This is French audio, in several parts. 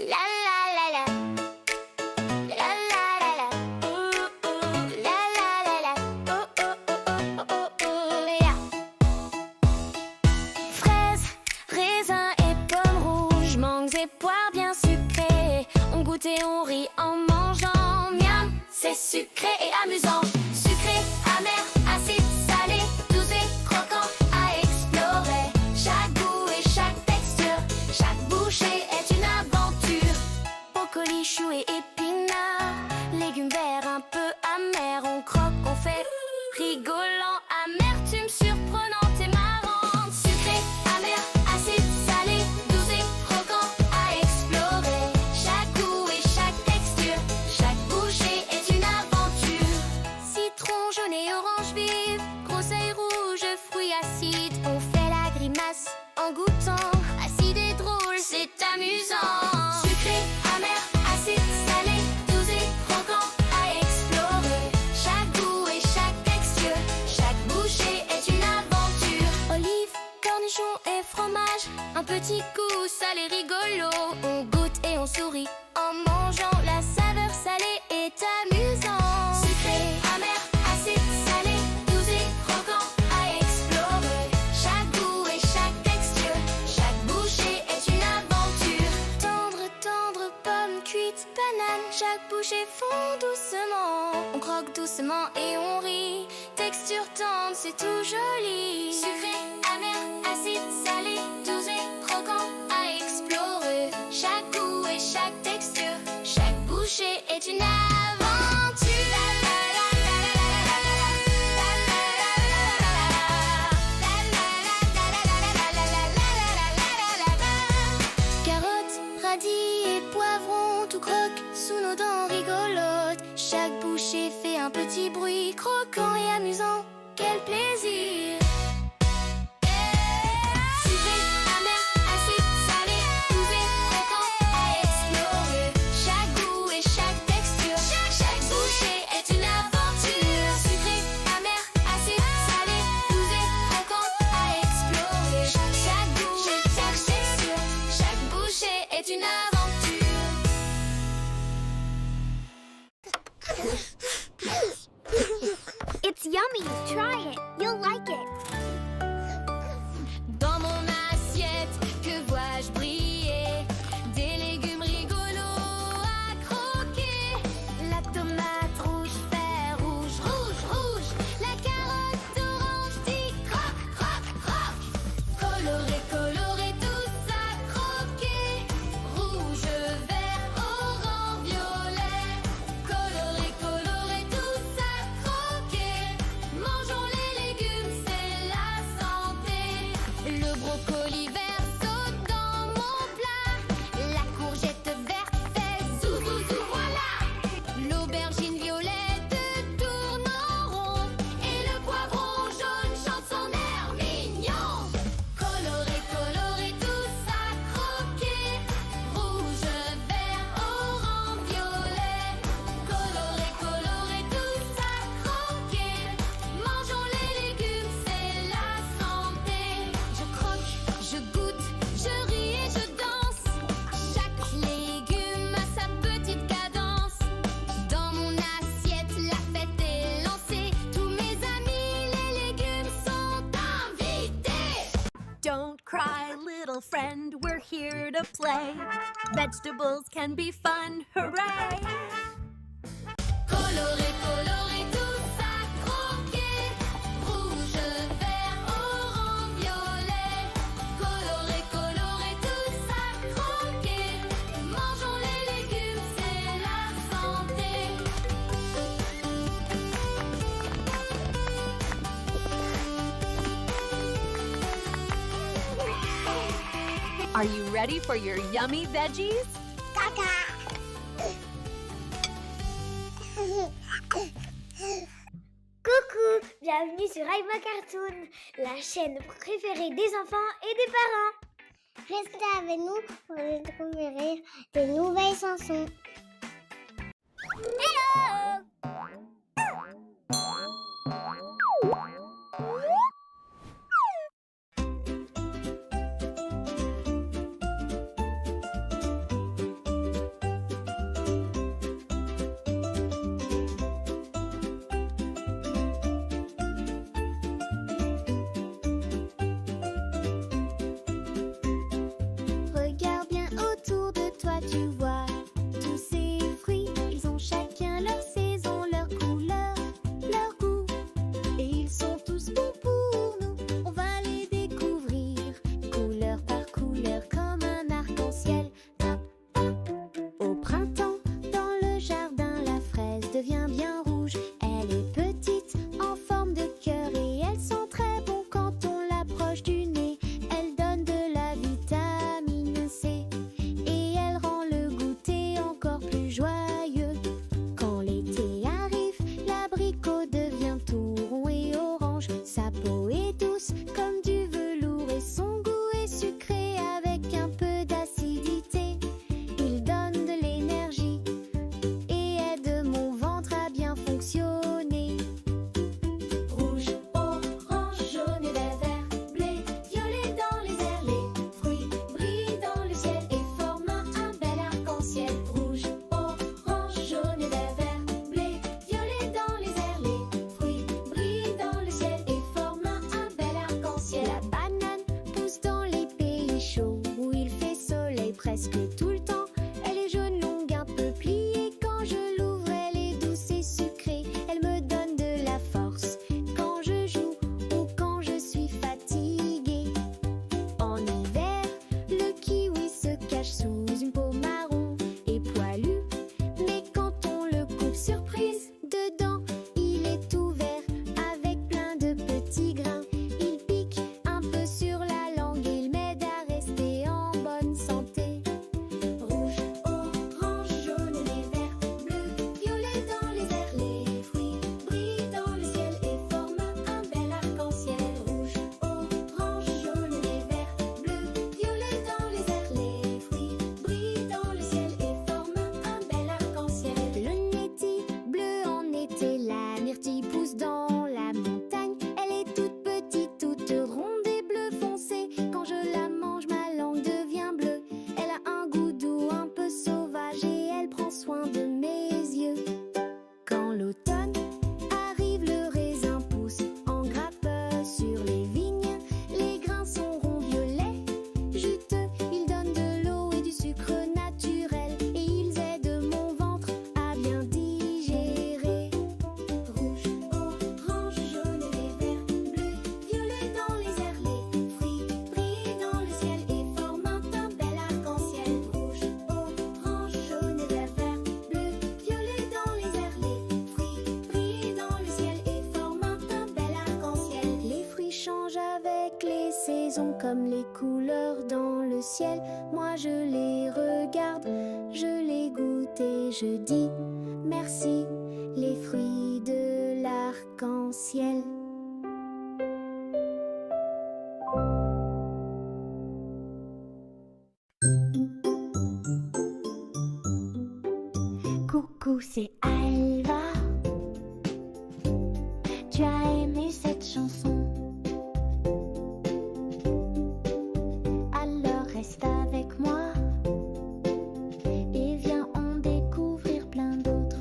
La la la la. La la la la. Ooh ooh. La la la la. Oh oh oh oh oh yeah. Fraises, raisins et pommes rouges, mangues et poires bien sucrées. On goûte et on rit en mangeant. Miam, c'est sucré et amusant. Sucré, amer, acide, salé, doux et croquant à explorer. Chaque goût et chaque texture, chaque bouchée est une aventure. Brocoli, choux et épinards, légumes verts un peu amers. On croque, on fait rigolant, amertume surprenante et marrante. Sucré, amer, acide, salé, doux et croquant à explorer. Chaque goût et chaque texture, chaque bouchée est une aventure. Citron jaune et orange vive, groseille rouge, fruits acides. On fait la grimace en goûtant, acide et drôle, c'est amusant. Sucré, amer, acide, salé, doux et croquant à explorer. Chaque goût et chaque texture, chaque bouchée est une aventure. Olives, cornichons et fromage, un petit coup salé rigolo. On goûte et on sourit en mangeant, la saveur salée est amusante. Sucré, amer, acide, salé, doux et croquant à explorer. Chaque goût et chaque texture, chaque bouchée est une aventure. Tendre, tendre, pomme cuite, banane, chaque bouchée fond doucement. On croque doucement et on rit, texture tendre, c'est tout joli. Sucré, amer, acide, salé, doux et croquant à explorer. Chaque goût et chaque texture, chaque bouchée est une aventure. Carottes, radis et poivrons, tout croque sous nos dents rigolotes. Chaque bouchée fait un petit bruit croquant et amusant. Quel plaisir! Sucré, amer, acide, salé, doux et croquant à explorer. Chaque goût et chaque texture, chaque bouchée est une aventure. Sucré, amer, acide, salé, doux et croquant à explorer. Chaque goût et chaque texture, chaque bouchée est une aventure. It's yummy. Try it. You'll like it. Dans mon assiette, que vois-je briller? Des légumes rigolos à croquer. La tomate rouge fait rouge, rouge, rouge. La carotte orange dit croque, croque, croque. Coloré, coloré, tout ça croquer. Rouge, vert, orange, violet. Coloré, coloré, tout ça croquer. Mangeons les légumes, c'est la santé. Le brocoli vert saute dans mon plat. La courgette verte fait zou, zou, zou, voilà. L'aubergine violette tourne en rond. Et le poivron jaune chante son air mignon. Coloré, coloré, tout ça croquer. Rouge, vert, orange, violet. Coloré, coloré, tout ça croquer. Mangeons les légumes, c'est la santé. Je croque, je goûte, je ris et je danse. Chaque légume a sa petite cadence. Dans mon assiette, la fête est lancée. Tous mes amis, les légumes sont invités. Don't cry, little friend, we're here to play. Vegetables can be fun, hooray! Coloré, coloré, tout ça croquer. Rouge, vert, orange, violet. Coloré, coloré, tout ça croquer. Mangeons les légumes, c'est la santé. Are you ready for your yummy veggies? Coucou, bienvenue sur Aima Cartoon, la chaîne préférée des enfants et des parents. Restez avec nous pour découvrir de nouvelles chansons. Hello! toi tu vois tous ces fruits, ils ont chacun leur saison, leur couleur, leur goût. Et ils sont tous bons pour nous, on va les découvrir, couleur par couleur comme un arc-en-ciel. Au printemps, dans le jardin, la fraise devient bien rouge. Elle est petite, en forme de cœur, et elle sent très bon quand on l'approche du nez. Elle donne de la vitamine C et elle rend le goûter encore plus joyeux. Quand l'été arrive, l'abricot devient tout rond et orange. Sa peau est douce comme du velours et son goût est sucré avec un peu d'acidité. Il donne de l'énergie et aide mon ventre à bien fonctionner. Rouge, orange, jaune et vert, bleu, violet dans les airs, les fruits brillent dans le ciel et forment un bel arc-en-ciel. Rouge, orange, jaune et vert, bleu, violet dans les airs, les fruits brillent dans le ciel et forment un bel arc-en-ciel. La banane pousse dans les pays chauds où il fait soleil presque tout le temps. Elle est jaune, longue, un peu pliée. Quand je l'ouvre, elle est douce et sucrée. Elle me donne de la force quand je joue ou quand je suis fatiguée. En hiver, le kiwi se cache sous une peau marron et poilue. Mais quand on le coupe surprise, dedans, il est tout vert avec plein de petits grains. Il pique un peu sur la langue et il m'aide à rester en bonne santé. Rouge, orange, jaune et vert, bleu, violet dans les airs, les fruits brillent dans le ciel et forment un bel arc-en-ciel. Rouge, orange, jaune et vert, bleu, violet dans les airs, les fruits brillent dans le ciel et forment un bel arc-en-ciel. Le neti bleu en été, la myrtille pousse dans la montagne. Elle est toute petite, toute ronde et bleu foncé. Quand je la mange, ma langue devient bleue. Elle a un goût doux, un peu sauvage et elle prend soin de mes yeux. Quand l'automne arrive, le raisin pousse en grappe sur les vignes. Les grains sont ronds, violets, juteux. Ils donnent de l'eau et du sucre naturel et ils aident mon ventre à bien digérer. Rouge, orange, jaune et vert, bleu, violet dans les airs, les fruits brillent dans le ciel et forment un bel arc-en-ciel. Rouge, orange, jaune et vert, bleu, violet dans les airs, les fruits brillent dans le ciel et forment un bel arc-en-ciel. Les fruits changent avec les saisons comme les couleurs dans le ciel. Moi je les regarde, je les goûte et je dis merci, les fruits de l'arc-en-ciel. Coucou, c'est Alva. Tu as aimé cette chanson? Alors reste avec moi et viens en découvrir plein d'autres.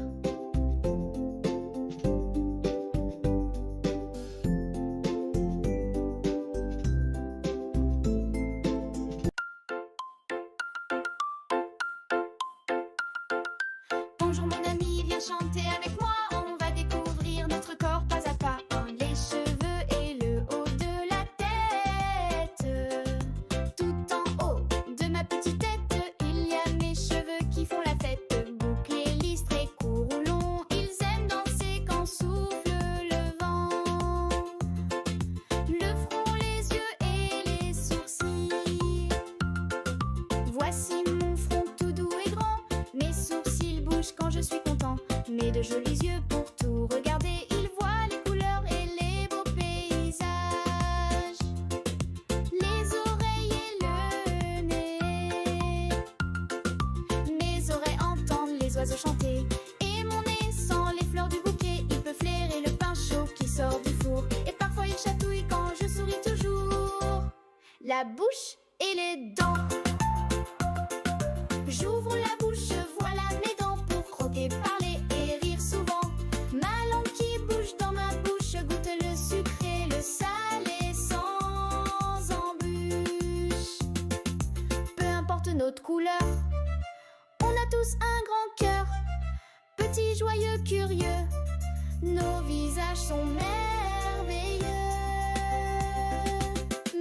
Bonjour mon ami, viens chanter avec moi. On va découvrir notre corps pas à pas. Les cheveux et le haut de la tête. Tout en haut de ma petite tête, il y a mes cheveux qui font la fête. Bouclés, lisses, très courts ou longs, ils aiment danser quand souffle le vent. Le front, les yeux et les sourcils. Voici mon front tout doux et grand. Mes sourcils bougent quand je suis content. Mes de jolis yeux pour tout regarder. Ils voient les couleurs et les beaux paysages. Les oreilles et le nez. Mes oreilles entendent les oiseaux chanter. Et mon nez sent les fleurs du bouquet. Il peut flairer le pain chaud qui sort du four. Et parfois il chatouille quand je souris toujours. La bouche et les dents. J'ouvre la bouche, voilà mes dents pour croquer, parler et rire souvent. Ma langue qui bouge dans ma bouche goûte le sucré, le salé sans embûche. Peu importe notre couleur, tous un grand cœur, petits, joyeux, curieux, nos visages sont merveilleux.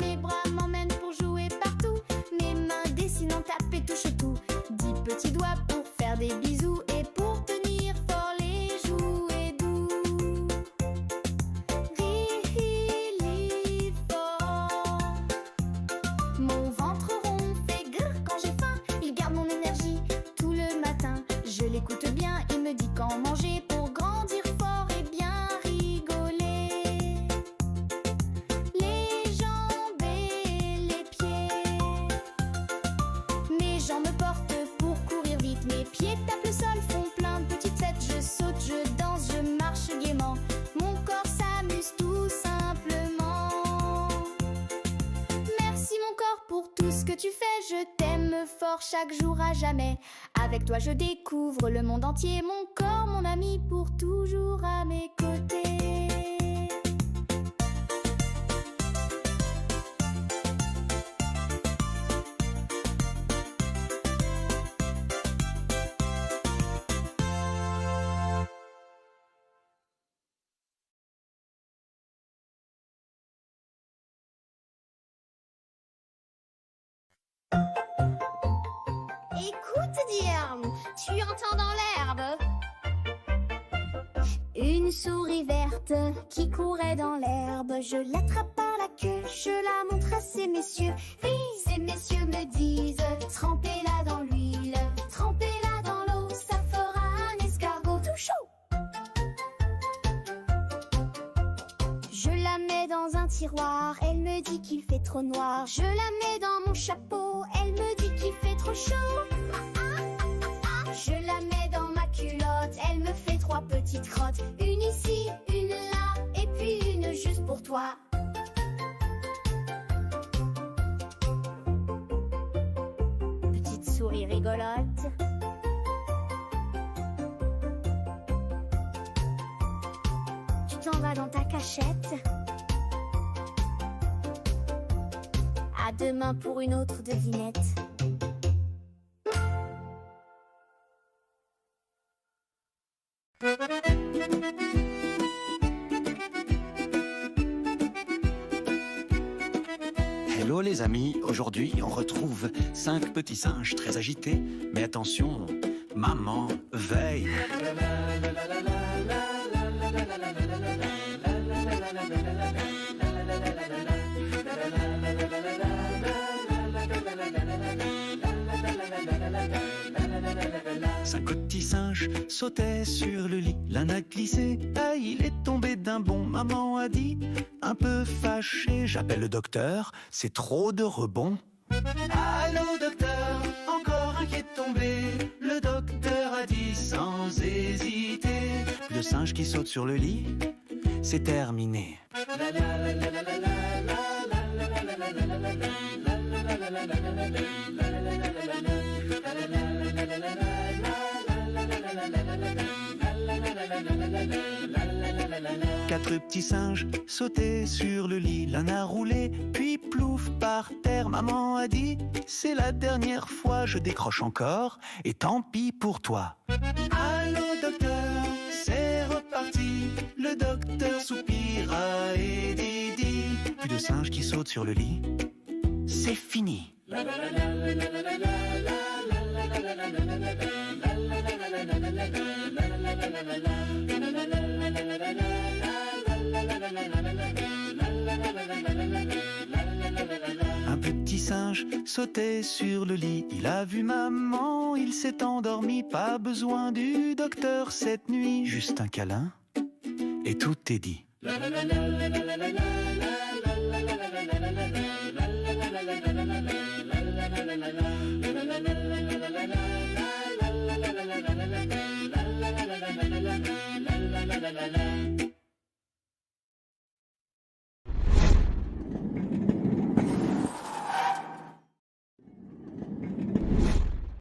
Mes bras m'emmènent pour jouer partout, mes mains dessinent, tapent et touchent tout. 10 petits doigts pour faire des bisous et pour tenir fort les jouets doux. Really fort. Mon ventre rond fait grrr quand j'ai faim. Il garde mon énergie tout le matin. Je l'écoute bien, il me dit quand manger pour grandir fort et bien rigoler. Les jambes et les pieds. Mes jambes me portent pour courir vite. Mes pieds tapent le sol, font plein de petites fêtes. Je saute, je danse, je marche gaiement. Mon corps s'amuse tout simplement. Merci mon corps pour tout ce que tu fais. Je t'aime fort chaque jour à jamais. Avec toi je découvre le monde entier. Mon corps, mon ami pour toujours à mes côtés. Écoute, Diane, tu entends dans l'herbe? Une souris verte qui courait dans l'herbe. Je l'attrape par la queue, je la montre à ces messieurs. Oui, ces messieurs me disent, trempez-la dans l'huile, trempez-la dans l'eau, ça fera un escargot tout chaud. Je la mets dans un tiroir, elle me dit qu'il fait trop noir. Je la mets dans mon chapeau, elle me dit qu'il fait trop chaud. Je la mets dans ma culotte, elle me fait 3 petites crottes. Une ici, une là, et puis une juste pour toi. Petite souris rigolote. Tu t'en vas dans ta cachette. À demain pour une autre devinette. Hello les amis, aujourd'hui on retrouve 5 petits singes très agités. Mais attention, maman veille. Cinq petits singes sautaient sur le lit. L'un a glissé, aïe, il est tombé d'un bond. Maman a dit, un peu fâché, j'appelle le docteur, c'est trop de rebond. Allô docteur, encore un qui est tombé. Le docteur a dit sans hésiter, le singe qui saute sur le lit, c'est terminé. Quatre petits singes sautaient sur le lit. L'un a roulé, puis plouf par terre. Maman a dit, c'est la dernière fois, je décroche encore, et tant pis pour toi. Allô docteur, c'est reparti. Le docteur soupira et dit, plus de singes qui sautent sur le lit, c'est fini. Un petit singe sautait sur le lit. Il a vu maman, il s'est endormi. Pas besoin du docteur cette nuit. Juste un câlin et tout est dit.